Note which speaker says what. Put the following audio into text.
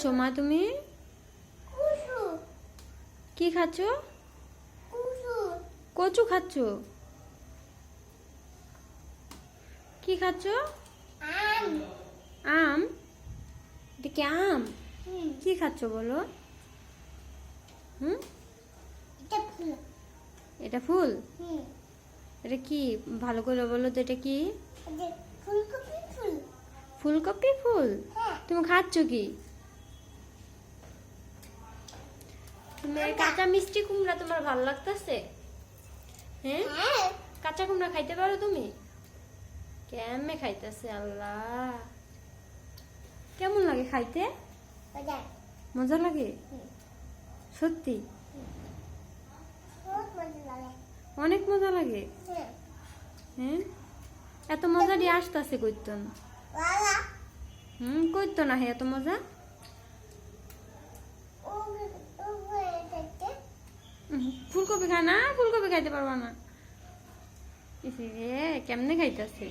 Speaker 1: খাচ্ছ মা তুমি? কি খাচ্ছ? কচু খাচ্ছ? কি খাচ্ছ? আম? এটা কি আম? কি খাচ্ছ বলো? এটা ফুল? এটা কি ভালো করে বলো তো, এটা কি? ফুলকপি ফুল? তুমি খাচ্ছ কি? তুমি কাঁচা মিষ্টি কুমড়া তোমার ভালো লাগতেছে? হ্যাঁ, কাঁচা কুমড়া খাইতে পারো তুমি? কেমনে খাইতেছে আল্লাহ, কেমন লাগে খাইতে? মজা লাগে সত্যি? অনেক মজা লাগে। হ্যাঁ, এত মজা দিয়ে আসতেছে কইতো না। কইতো না হে এত মজা। ফুলকপি খায় না, ফুলকপি খাইতে পারবা না। কেমনে খাইতেছে?